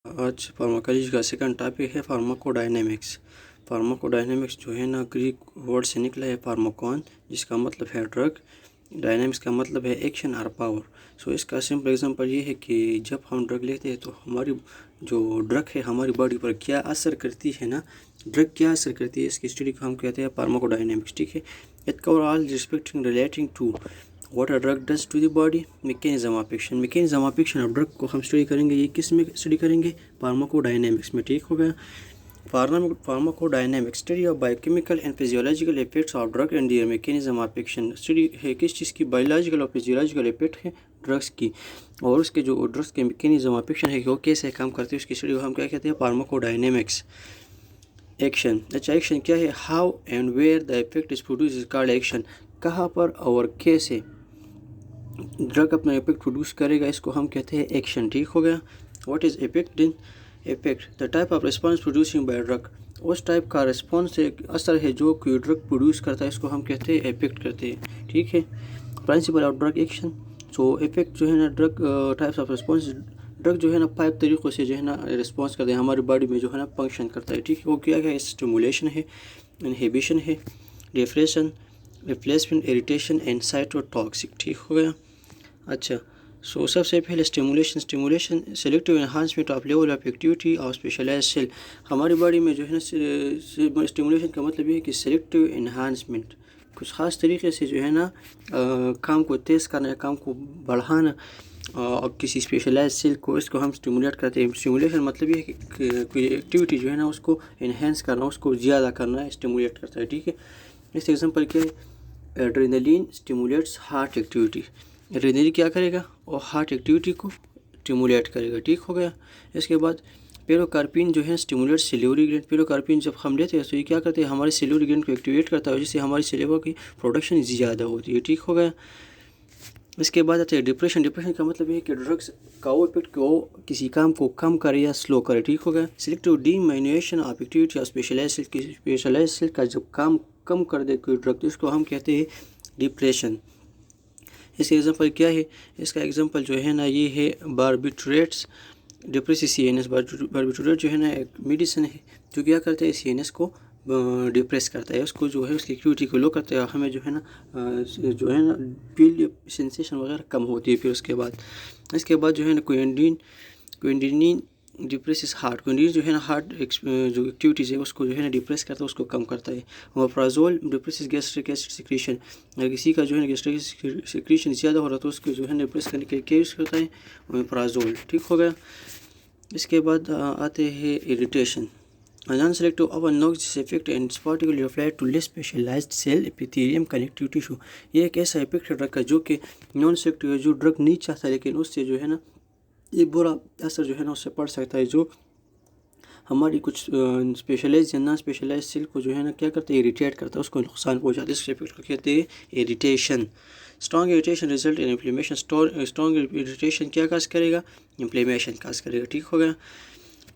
आज फार्माकोलॉजी का second topic है फार्माकोडायनेमिक्स। फार्माकोडायनेमिक्स जो है ना ग्रीक वर्ड से निकला है फार्माकॉन, जिसका मतलब है ड्रग। डायनेमिक्स का मतलब है एक्शन और पावर। सो इसका सिंपल एग्जांपल ये है कि जब हम ड्रग लेते हैं तो हमारी जो ड्रग है हमारी बॉडी पर क्या असर करती है ना, ड्रग क्या असर करती है, इसकी स्टडी को हम कहते हैं फार्माकोडायनेमिक्स। ठीक है, it cover all respecting relating to what a drug does to the body, mechanism of action. Mechanism of action of drug को हम स्टडी करेंगे। ये किस में स्टडी करेंगे? फार्माकोडायनेमिक्स में। ठीक हो गया। Pharmacodynamics study of biochemical and physiological effects of drug and there mechanism of action. Study है किस चीज़ की? बायोलॉजिकल और फिजियोलॉजिकल इफेक्ट है ड्रग्स की, और उसके जो ड्रग्स के मैकेनिज्म ऑफ एक्शन है कि वो कैसे काम करते हैं, उसकी स्टडी को हम क्या कहते हैं? फार्माकोडायनेमिक्स। एक्शन, अच्छा एक्शन क्या है? How and where the effect is produce is called action. कहाँ पर और कैसे ड्रग अपना इफेक्ट प्रोड्यूस करेगा, इसको हम कहते हैं एक्शन। ठीक हो गया। What is effect? Then effect the type of response producing by drug. उस टाइप का रिस्पॉन्स एक असर है जो कोई ड्रग प्रोड्यूस करता है, इसको हम कहते हैं इफेक्ट करते हैं। ठीक है। Principle of drug action. So effect जो है ना drug types of response, drug जो है ना 5 तरीक़ों से जो है ना रिस्पॉन्स करते हैं, हमारी बॉडी में जो है ना फंक्शन करता है। ठीक है, वो क्या है? स्टिमुलेशन है, इनहिबिशन है, depression, replacement, irritation and cytotoxic. ठीक हो गया। अच्छा, सो सबसे पहले stimulation. Stimulation selective enhancement of level of activity of specialized cell. हमारी बॉडी में जो है ना स्टिमुलेशन का मतलब ये है कि सेलेक्टिव एनहांसमेंट, कुछ ख़ास तरीके से जो है ना काम को तेज़ करना, काम को बढ़ाना और किसी स्पेशलाइज सेल को, इसको हम स्टिमुलेट करते हैं। स्टिमुलेशन मतलब ये है कि कोई एक्टिविटी जो है ना उसको इन्हेंस करना, उसको ज़्यादा करना, स्टिमुलेट करता है। ठीक है। इस एग्जांपल के adrenaline stimulates heart activity. Adrenaline क्या करेगा? और हार्ट एक्टिविटी को स्टिमुलेट करेगा। ठीक हो गया। इसके बाद पेरोकार्पिन जो है स्टिमुलेट सिल्वरी ग्लैंड। पेरोकार्पिन जब हम लेते हैं तो ये क्या करते हैं? हमारे सिल्वरी ग्लैंड को एक्टिवेट करता है, जिससे हमारी सिल्वर की प्रोडक्शन ज़्यादा होती है। ठीक हो गया। इसके बाद आते हैं डिप्रेशन। डिप्रेशन का मतलब है कि ड्रग्स का वो इफेक्ट को किसी काम को कम करे या स्लो करे। ठीक हो गया। Selective diminution of activity of specialise cell. की स्पेशलाइज सेल का जब काम कम कर दे कोई ड्रग, तो इसको हम कहते हैं डिप्रेशन। इसका एग्जांपल क्या है? इसका एग्जांपल जो है ना ये है बारबिटूरेट्स डिप्रेसिव CNS। बारबिटूरेट जो है ना एक मेडिसिन है जो क्या करता है? CNS को डिप्रेस करता है, उसको जो है उसकी एक्टिविटी को लो करता है, हमें जो है ना फील सेंसेशन वगैरह कम होती है। फिर इसके बाद जो है ना क्विंडिनिन डिप्रेसिस हार्ट। क्विंडिनिन जो है ना हार्ट जो एक्टिविटीज़ है उसको जो है ना डिप्रेस करता है, उसको कम करता है। Omeprazole depresses gastric acid secretion. अगर किसी का जो है ना गैस्ट्रिक सिक्रीशन ज़्यादा हो रहा है तो उसको जो है ना डिप्रेस करने के लिए क्या यूज़ करता है? ओमेप्राजोल। ठीक हो गया। इसके बाद आते हैं irritation. Non-selective over-noxious effect and is particularly applied to less specialized cell epithelium connective tissue। ये एक ऐसा इफेक्ट है ड्रग का जो कि नॉन सेलेक्टिव है, जो ड्रग नहीं चाहता, लेकिन उससे जो है ना ये बुरा असर जो है ना उससे पड़ सकता है, जो हमारी कुछ स्पेशलाइज या नॉन स्पेशलाइज सेल को जो है ना क्या करते हैं? इरिटेट करता है, उसको नुकसान पहुँचाता है। इस इफेक्ट को कहते हैं irritation. Strong irritation result in inflammation. Strong irritation क्या काज करेगा? इन्फ्लेमेशन काज करेगा। ठीक हो गया।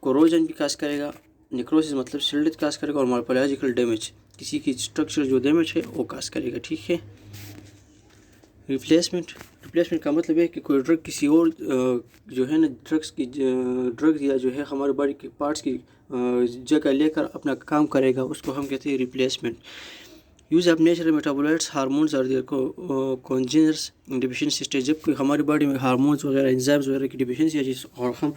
कोरोजन भी काज करेगा। निक्रोसिस मतलब सेल काज करेगा। और मॉर्फोलॉजिकल डैमेज, किसी की स्ट्रक्चर जो डैमेज है वो काज करेगा। ठीक है। रिप्लेसमेंट का मतलब है कि कोई ड्रग किसी और जो है ना ड्रग या जो है हमारे बॉडी के पार्ट्स की जगह लेकर अपना काम करेगा, उसको हम कहते हैं replacement. Use of natural metabolites hormones और देयर कॉन्जीनर्स डिफिशिएंसी स्टेज। जब कोई हमारी बॉडी में हार्मोन्स वगैरह एंजाइम्स वगैरह की डिफिशिएंसी है और हम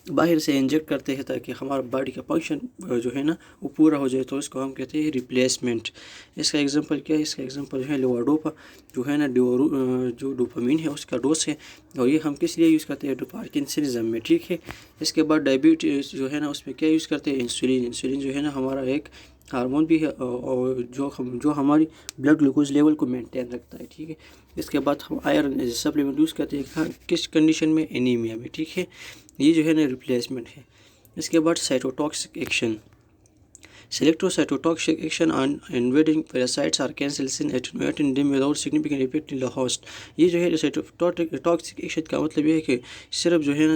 बाहर से इंजेक्ट करते हैं ताकि हमारा बॉडी का फंक्शन जो है ना वो पूरा हो जाए, तो इसको हम कहते हैं रिप्लेसमेंट। इसका एग्जांपल क्या है? इसका एग्जांपल जो है लेवोडोपा जो है ना जो डोपामिन है उसका डोज है, और ये हम किस लिए यूज़ करते हैं? पार्किंसनिज्म में। ठीक है। इसके बाद डायबिटीज़ जो है ना उसमें क्या यूज़ करते हैं? इंसुलिन। इंसुलिन जो है ना हमारा एक हार्मोन भी है और जो हमारी ब्लड ग्लूकोज लेवल को मेंटेन रखता है। ठीक है। इसके बाद हम आयरन सप्लीमेंट यूज़ करते हैं किस कंडीशन में? एनीमिया में। ठीक है। ये जो है ना रिप्लेसमेंट है। इसके बाद cytotoxic action. Selective cytotoxic action on invading parasites or cancer cells attenuating them without significant effect in the host। ये जो है साइटोटॉक्सिक एक्शन का मतलब ये है कि सिर्फ जो है ना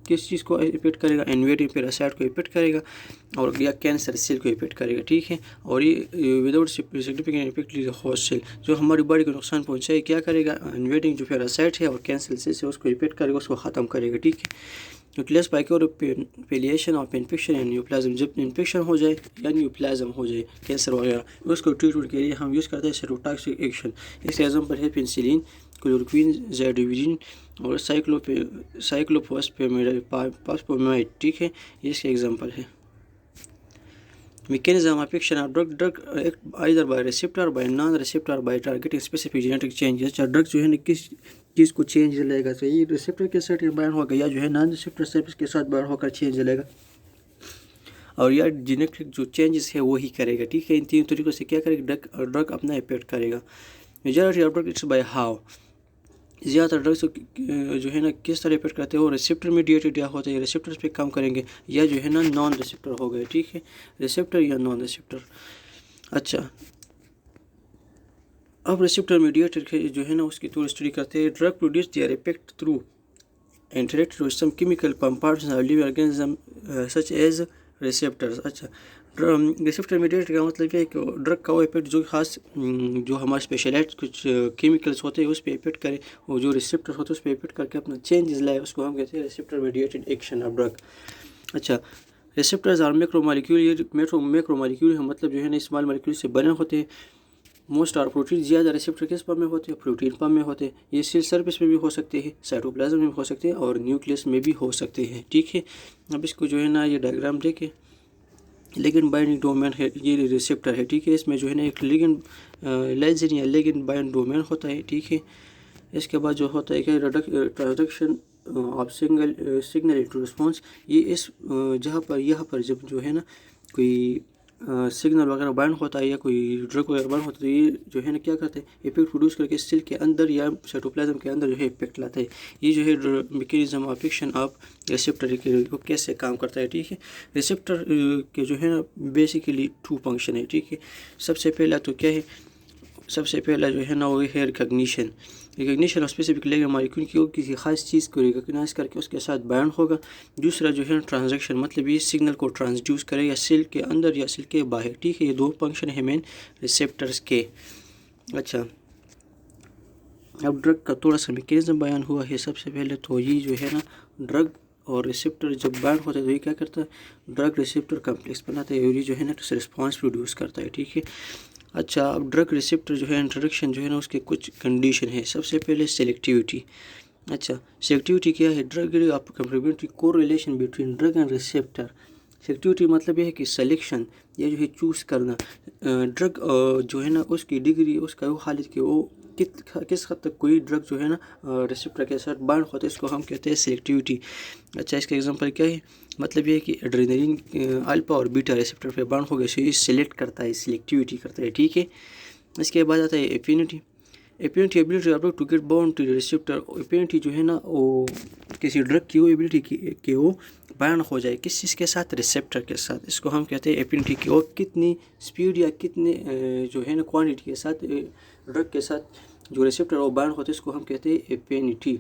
किस चीज़ को इफेक्ट करेगा? इन्वेडिंग पैरासाइट को इफेक्ट करेगा और या कैंसर सेल को इफेक्ट करेगा। ठीक है। और ये without significant effect in the host cell, जो हमारी बॉडी को नुकसान पहुँचाए क्या करेगा? इन्वेडिंग जो पैरासाइट है और कैंसर सेल है उसको इफेक्ट करेगा, उसको ख़त्म करेगा। ठीक है। न्यूक्लियस पैक्योरेपिलिएशन ऑफ इन्फेक्शन या न्यूप्लाज्म, जब इन्फेक्शन हो जाए या न्यूप्लाज्म हो जाए कैंसर वगैरह, उसको ट्रीटमेंट के लिए हम यूज़ करते हैं सेरोटॉक्सिक एक्शन। इसके एग्जाम्पल है पेनिसिलिन, क्लोरोक्विन, ज़ैडोविरिन और साइक्लोफॉस्फेमाइड। ठीक है, ये इसके एग्जाम्पल है। Mechanism of action of drug act either by receptor by non-receptor by targeting specific genetic changes। अच्छा, ड्रग जो है ना किस चीज़ को चेंज लेगा, तो ये रिसेप्टर के साथ बाइंड होगा या जो है नॉन रिसेप्टर सेल्स के साथ बाइंड होकर चेंज लेगा, और या जेनेटिक जो चेंजेस है वो ही करेगा। ठीक है, इन तीन तरीकों से क्या करेगा, ड्रग अपना इफेक्ट करेगा। Majority of drug it's by how, ज़्यादातर ड्रग्स जो है ना किस तरह इफेक्ट करते हैं, वो रिसेप्टर मीडिएटेड या होते हैं, रिसेप्टर्स पे काम करेंगे, या जो है ना नॉन रिसेप्टर हो गए। ठीक है, रिसेप्टर या नॉन रिसेप्टर। अच्छा, अब रिसेप्टर मीडिएटेड जो है ना उसकी थोड़ी स्टडी करते हैं। Drug produce their effect through interact with some chemical compounds of living organism such as receptors. अच्छा, रिसेप्टर मीडिएटेड का मतलब है कि ड्रग का वो इफेक्ट जो खास जो हमारे स्पेशलाइज्ड कुछ केमिकल्स होते हैं उस पर इफेक्ट करे, और जो रिसेप्टर होते हैं उस पर इफेक्ट करके अपना चेंजेस लाए, उसको हम कहते हैं receptor mediated action of drug. अच्छा, रिसेप्टर्स आर मैक्रोमोलिक्यूल, ये मैक्रोमोलिक्यूल है, मतलब जो है ना स्मॉल मॉलिक्यूल से बने होते हैं। मोस्ट आर प्रोटीन, ज़्यादा रिसेप्टर किस फॉर्म में होते हैं, प्रोटीन फॉर्म में होते हैं। ये सेल सरफेस में भी हो सकते हैं, साइटोप्लाज्म में भी हो सकते हैं और न्यूक्लियस में भी हो सकते हैं। ठीक है, अब इसको जो है ना ये डायग्राम देखे, लिगेंड बाइंडिंग डोमेन है, ये रिसेप्टर है। ठीक है, इसमें जो है ना एक लिगेंड लाइसिन या लिगेंड बाइंड डोमेन होता है। ठीक है, इसके बाद जो होता है कि transduction of signal into response, ये इस यहाँ पर जब जो है ना कोई सिग्नल वगैरह बाइंड होता है या कोई ड्रग वगैरह बाइंड होता है, तो ये जो है ना क्या करते हैं, इफेक्ट प्रोड्यूस करके सेल के अंदर या साइटोप्लाज्म के अंदर जो है इफेक्ट लाता है। ये जो है mechanism of action of receptor को कैसे काम करता है। ठीक है, रिसेप्टर के जो है ना बेसिकली 2 फंक्शन है। ठीक है, सबसे पहला तो क्या है, सबसे पहला जो है ना वो है recognition of specific ligand molecule की, किसी खास चीज़ को रिकग्नाइज करके उसके साथ बाइंड होगा। दूसरा जो है ट्रांजैक्शन, मतलब ये सिग्नल को ट्रांसड्यूस करेगा सेल के अंदर या सेल के बाहर। ठीक है, ये 2 फंक्शन है मेन रिसेप्टर्स के। अच्छा, अब ड्रग का थोड़ा सा मैकेनिज्म बयान हुआ है। सबसे पहले तो ये जो है ना ड्रग और रिसेप्टर जब बाइंड होता है तो ये क्या करता है, ड्रग रिसेप्टर कम्प्लेक्स बनाता है और ये जो है ना रिस्पॉन्स प्रोड्यूस करता है। ठीक है, अच्छा, अब ड्रग रिसेप्टर जो है इंट्रोडक्शन जो है ना उसके कुछ कंडीशन है। सबसे पहले सेलेक्टिविटी। अच्छा, सेलेक्टिविटी क्या है, ड्रग आप complementary correlation between drug and receptor. Selectivity मतलब यह है कि सिलेक्शन, ये जो है चूज़ करना, ड्रग जो है ना उसकी डिग्री, उसका वो हालत कि वो किस हद तक कोई ड्रग जो है ना रिसेप्टर के साथ बाइंड होता है, इसको हम कहते हैं सेलेक्टिविटी। अच्छा, इसका एग्जांपल क्या है, मतलब ये है कि एड्रेनलिन अल्फा और बीटा रिसेप्टर पे बाइंड हो गए, सो ये सिलेक्ट करता है, सिलेक्टिविटी करता है। ठीक है, इसके बाद आता है affinity. Affinity ability of drug to get bound to receptor. Affinity जो है ना वो किसी ड्रग की वो एबिलिटी कि वो बाइंड हो जाए किस चीज़ के साथ, रिसेप्टर के साथ, इसको हम कहते हैं एफिनिटी की। और कितनी स्पीड या कितने जो है ना क्वांटिटी के साथ ड्रग के साथ जो रिसेप्टर वो बाइंड होते हैं, इसको हम कहते हैं एफिनिटी।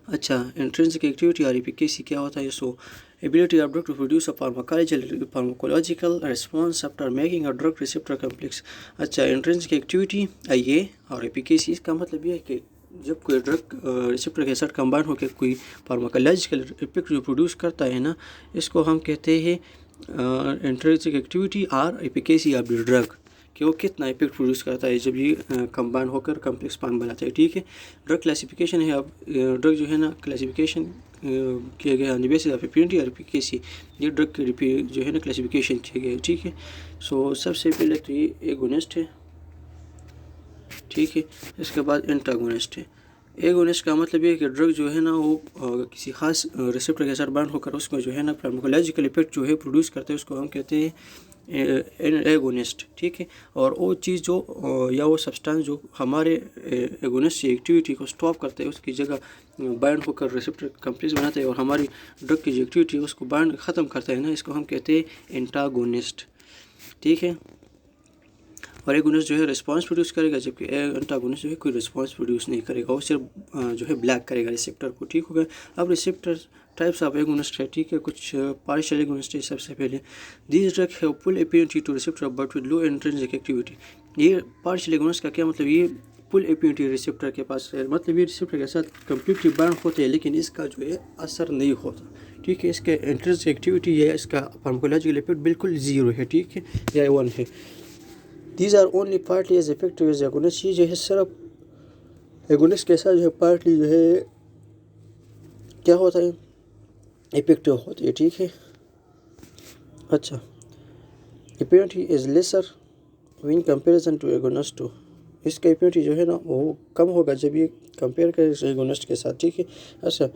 अच्छा, इंट्रिंसिक एक्टिविटी और एफिकेसी क्या होता है, so ability of drug to produce a pharmacological response after making a drug receptor complex. अच्छा, इंट्रिंसिक एक्टिविटी ये और एफिकेसी, इसका मतलब ये है कि जब कोई ड्रग रिसेप्टर के साथ कंबाइन होकर कोई फार्माकोलॉजिकल इफेक्ट जो प्रोड्यूस करता है ना, इसको हम कहते हैं इंट्रिंसिक एक्टिविटी और एफिकेसी ऑफ द ड्रग, कि वो कितना इफेक्ट प्रोड्यूस करता है जब ये कंबाइन होकर कम्प्लेक्स फॉर्म बनाता है। ठीक है, ड्रग क्लासिफिकेशन है। अब ड्रग जो है ना क्लासिफिकेशन किया गया on the basis of affinity और एफिकेसी, ये ड्रग के जो है ना क्लासिफिकेशन किया गया है। ठीक है, सो सबसे पहले तो ये एगोनिस्ट है। ठीक है, इसके बाद एंटागोनिस्ट है। एगोनिस्ट का मतलब ये है कि ड्रग जो है ना वो किसी खास रिसेप्टर के साथ बाइंड होकर उसको जो है ना फार्माकोलॉजिकल इफेक्ट जो है प्रोड्यूस करते हैं, उसको हम कहते हैं एगोनिस्ट। ठीक है, और वो चीज़ जो या वो सब्सटेंस जो हमारे एगोनिस्ट की एक्टिविटी को स्टॉप करते हैं, उसकी जगह बाइंड होकर रिसेप्टर कम्प्लेक्स बनाते हैं और हमारी ड्रग की जो एक्टिविटी है उसको बाइंड ख़त्म करता है ना, इसको हम कहते हैं एंटागोनिस्ट। ठीक है, और एगोनिस्ट जो है रिस्पॉन्स प्रोड्यूस करेगा, जबकि एंटागोनिस्ट जो है कोई रिस्पॉन्स प्रोड्यूस नहीं करेगा, वो सिर्फ जो है ब्लॉक करेगा रिसेप्टर को। ठीक हो गया, अब रिसेप्टर टाइप्स ऑफ एगोनिस्ट है। ठीक है, कुछ पार्शियल एगोनिस्ट है। सबसे पहले this drug have full affinity two receptor but with low intrinsic activity. ये पार्शियल एगोनिस्ट का क्या मतलब, ये फुल एफिनिटी रिसेप्टर के पास है, मतलब ये रिसेप्टर के साथ कम्प्लीटली बाउंड होते हैं लेकिन इसका जो है असर नहीं होता, ठीक है। इसके इंट्रिंसिक एक्टिविटी या इसका फार्माकोलॉजिकल इफेक्ट बिल्कुल ज़ीरो है, ठीक है, या 1 है। These are only partly as effective as agonist, ये जो है सिर्फ एगोनिस्ट के साथ जो है पार्टली जो है क्या होता है, इफेक्टिव होती है, ठीक है। अच्छा, affinity is lesser in comparison to agonist too, इसका एफिनिटी जो है ना वो कम होगा जब ये कंपेयर करें एगोनिस्ट के साथ, ठीक है। अच्छा,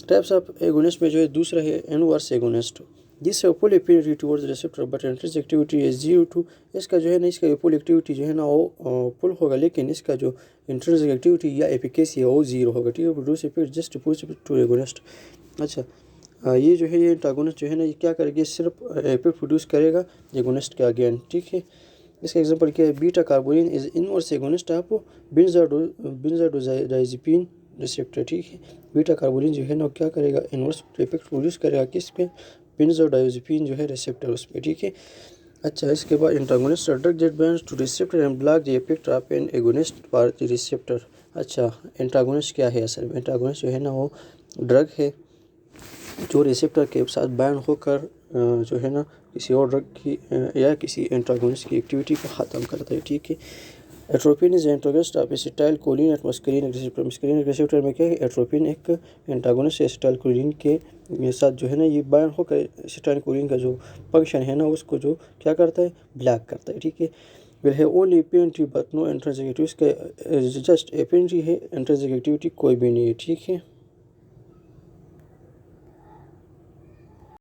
टाइप्स ऑफ एगोनिस्ट में जो है दूसरा है inverse agonist, this full affinity towards receptor but intrinsic activity is 0 इसका जो है ना इसका फुल एक्टिविटी जो है ना वो फुल होगा लेकिन इसका जो इंट्रिंसिक एक्टिविटी या एफिकेसी है वो 0 होगा, ठीक है। Produce effect just opposite two agonist. अच्छा, ये जो है ये एंटागोनिस्ट जो है ना ये क्या करेगी, सिर्फ इफेक्ट प्रोड्यूस करेगा एगोनिस्ट के अगेन, ठीक है। इसका एग्जांपल क्या है, beta carboline is inverse agonist of benzodiazepine receptor, ठीक है। बीटा कार्बोलिन जो है ना क्या करेगा, इनवर्स इफेक्ट प्रोड्यूस करेगा किस पे, बेंजाडोजाइजेपिन जो है रिसेप्टर उस पे, ठीक है। अच्छा, इसके बाद antagonist drug that binds to receptor and block the effect of an agonist for the receptor. अच्छा, एंटागोनिस्ट क्या है, असल में एंटागोनिस्ट जो है ना वो ड्रग है जो रिसेप्टर के साथ बाइंड होकर जो है ना किसी और ड्रग की या किसी एंटागोनिस्ट की एक्टिविटी को ख़त्म करता है, ठीक है। Atropine is antagonist of acetylcholine at muscarinic receptor, muscarinic receptor में क्या है, एट्रोपिन एक एंटागोनिस्ट एसिटाइल कोलिन के साथ जो है ना ये बाइंड होकर एसिटाइल कोलिन का जो फंक्शन है ना उसको जो क्या करता है, ब्लॉक करता है, ठीक है। Will have only affinity but no intrinsic activity, इसका जस्ट एफिनिटी है, इंट्रिंसिक एक्टिविटी कोई भी नहीं है, ठीक है।